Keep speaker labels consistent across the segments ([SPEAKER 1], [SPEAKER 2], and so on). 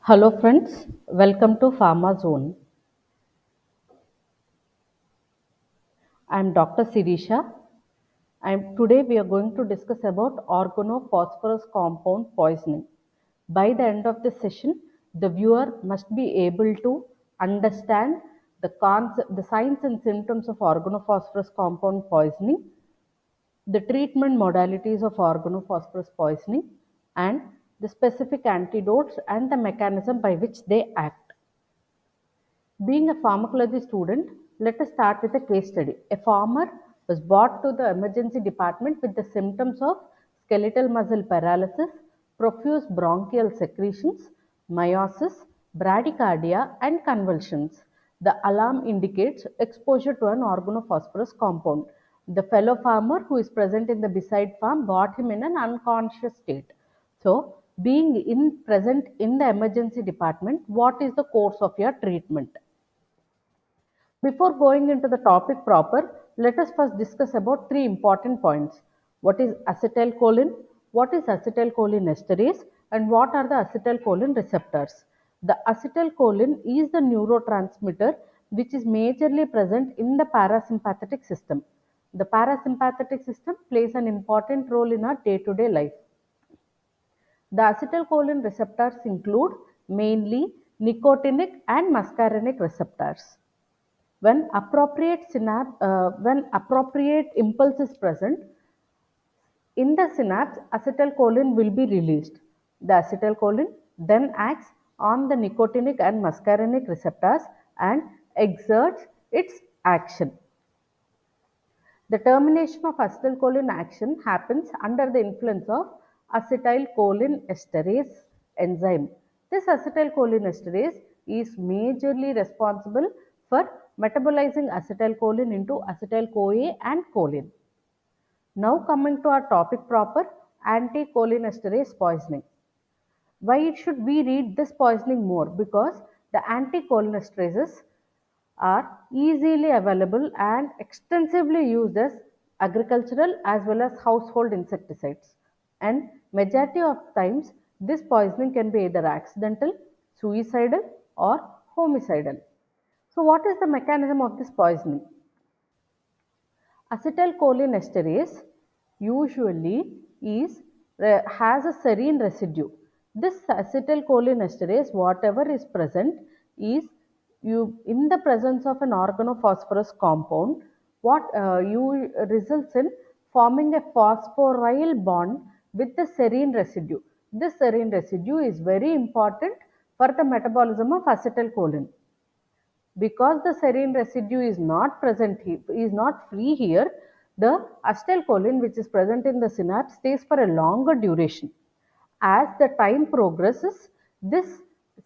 [SPEAKER 1] Hello friends, welcome to Pharma Zone. I am Dr. Sirisha. Today we are going to discuss about organophosphorus compound poisoning. By the end of this session, the viewer must be able to understand the signs and symptoms of organophosphorus compound poisoning, the treatment modalities of organophosphorus poisoning, and the specific antidotes and the mechanism by which they act. Being a pharmacology student, let us start with a case study. A farmer was brought to the emergency department with the symptoms of skeletal muscle paralysis, profuse bronchial secretions, meiosis, bradycardia, and convulsions. The alarm indicates exposure to an organophosphorus compound. The fellow farmer who is present in the beside farm brought him in an unconscious state. So, being in present in the emergency department, what is the course of your treatment? Before going into the topic proper, let us first discuss about three important points. What is acetylcholine? What is acetylcholinesterase? And what are the acetylcholine receptors? The acetylcholine is the neurotransmitter which is majorly present in the parasympathetic system. The parasympathetic system plays an important role in our day to day life. The acetylcholine receptors include mainly nicotinic and muscarinic receptors. When appropriate impulse is present in the synapse, acetylcholine will be released. The acetylcholine then acts on the nicotinic and muscarinic receptors and exerts its action. The termination of acetylcholine action happens under the influence of acetylcholinesterase enzyme. This acetylcholinesterase is majorly responsible for metabolizing acetylcholine into acetyl-CoA and choline. Now coming to our topic proper, anticholinesterase poisoning. Why should we read this poisoning more? Because the anticholinesterases are easily available and extensively used as agricultural as well as household insecticides. And majority of times this poisoning can be either accidental, suicidal or homicidal. So what is the mechanism of this poisoning? Acetylcholinesterase usually has a serine residue. This acetylcholinesterase, whatever is present, is you in the presence of an organophosphorus compound. What you results in forming a phosphoryl bond with the serine residue. This serine residue is very important for the metabolism of acetylcholine. Because the serine residue is not present here, is not free here, the acetylcholine which is present in the synapse stays for a longer duration. As the time progresses, this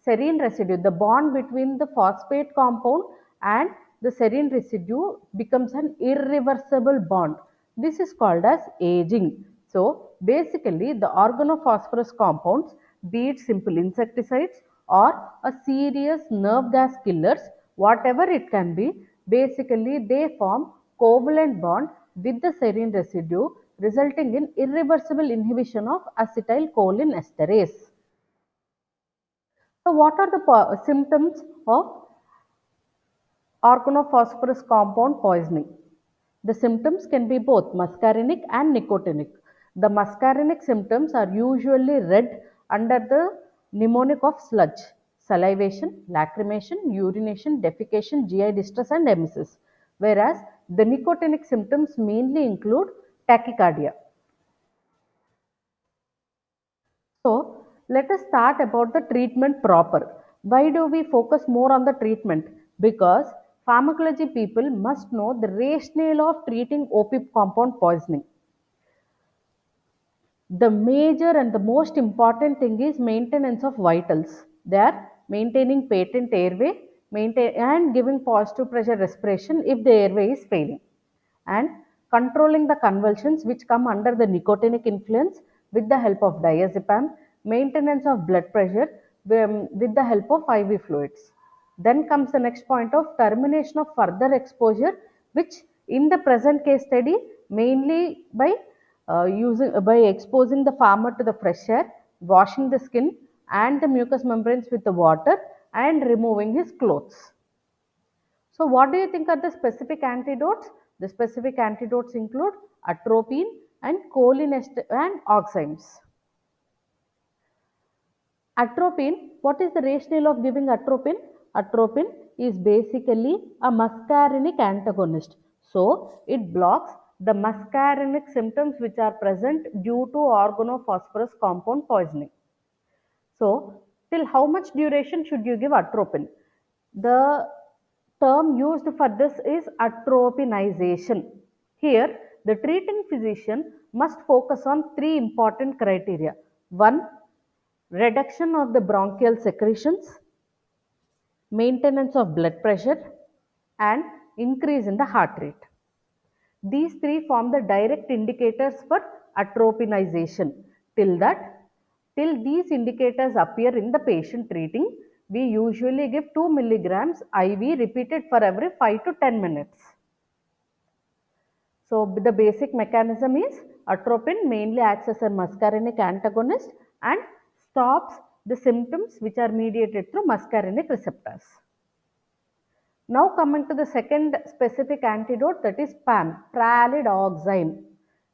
[SPEAKER 1] serine residue, the bond between the phosphate compound and the serine residue becomes an irreversible bond. This is called as aging. So basically the organophosphorus compounds, be it simple insecticides or a serious nerve gas killers, whatever it can be, basically they form covalent bond with the serine residue, resulting in irreversible inhibition of acetylcholinesterase. So what are the symptoms of organophosphorus compound poisoning? The symptoms can be both muscarinic and nicotinic. The muscarinic symptoms are usually red under the mnemonic of sludge, salivation, lacrimation, urination, defecation, GI distress, and emesis. Whereas the nicotinic symptoms mainly include tachycardia. So, let us start about the treatment proper. Why do we focus more on the treatment? Because pharmacology people must know the rationale of treating OPIP compound poisoning. The major and the most important thing is maintenance of vitals. They are maintaining patent airway and giving positive pressure respiration if the airway is failing, and controlling the convulsions which come under the nicotinic influence with the help of diazepam, maintenance of blood pressure with the help of IV fluids. Then comes the next point of termination of further exposure, which in the present case study mainly by exposing the farmer to the fresh air, washing the skin, and the mucous membranes with the water and removing his clothes. So what do you think are the specific antidotes? The specific antidotes include atropine and cholinesterase and oximes. Atropine, what is the rationale of giving atropine? Atropine is basically a muscarinic antagonist. So, it blocks the muscarinic symptoms which are present due to organophosphorus compound poisoning. So, till how much duration should you give atropine? The term used for this is atropinization. Here, the treating physician must focus on three important criteria. One, reduction of the bronchial secretions, maintenance of blood pressure, and increase in the heart rate. These three form the direct indicators for atropinization. Till that, till these indicators appear in the patient treating, we usually give 2 milligrams IV repeated for every 5 to 10 minutes. So the basic mechanism is atropine mainly acts as a muscarinic antagonist and stops the symptoms which are mediated through muscarinic receptors. Now coming to the second specific antidote, that is PAM, pralidoxime.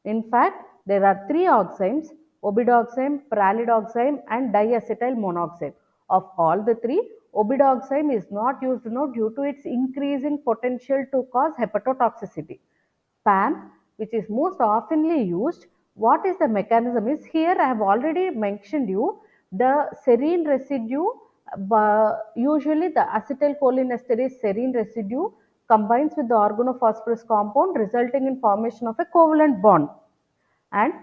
[SPEAKER 1] In fact, there are three oximes, obidoxime, pralidoxime and diacetyl monoxide. Of all the three, obidoxime is not used now due to its increasing potential to cause hepatotoxicity. PAM, which is most oftenly used, what is the mechanism is here I have already mentioned you the serine residue, usually the acetylcholinesterase serine residue combines with the organophosphorus compound resulting in formation of a covalent bond, and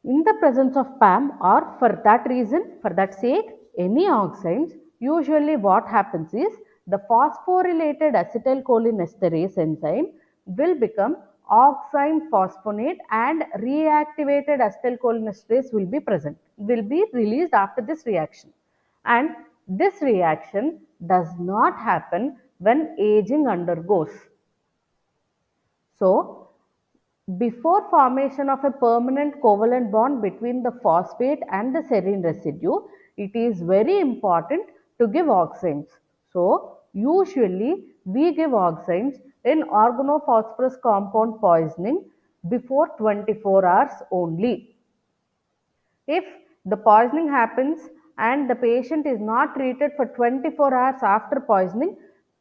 [SPEAKER 1] in the presence of PAM or for that reason, for that sake, any oximes, usually what happens is the phosphorylated acetylcholinesterase enzyme will become oxime phosphonate and reactivated acetylcholinesterase will be present, will be released after this reaction. And this reaction does not happen when aging undergoes. So, before formation of a permanent covalent bond between the phosphate and the serine residue, it is very important to give oximes. So, usually we give oximes in organophosphorus compound poisoning before 24 hours only. If the poisoning happens and the patient is not treated for 24 hours after poisoning,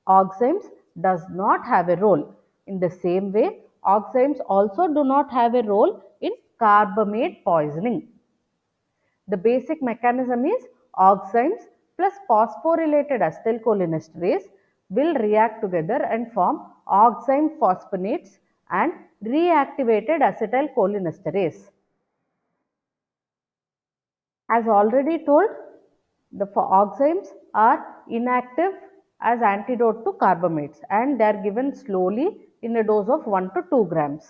[SPEAKER 1] oximes does not have a role. In the same way, oximes also do not have a role in carbamate poisoning. The basic mechanism is oximes plus phosphorylated acetylcholinesterase will react together and form oxime phosphonates and reactivated acetylcholinesterase. As already told, the oximes are inactive as antidote to carbamates and they are given slowly in a dose of 1 to 2 grams.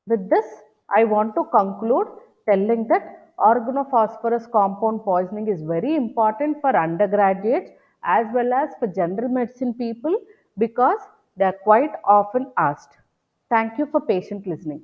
[SPEAKER 1] With this, I want to conclude telling that organophosphorus compound poisoning is very important for undergraduates as well as for general medicine people because they are quite often asked. Thank you for patient listening.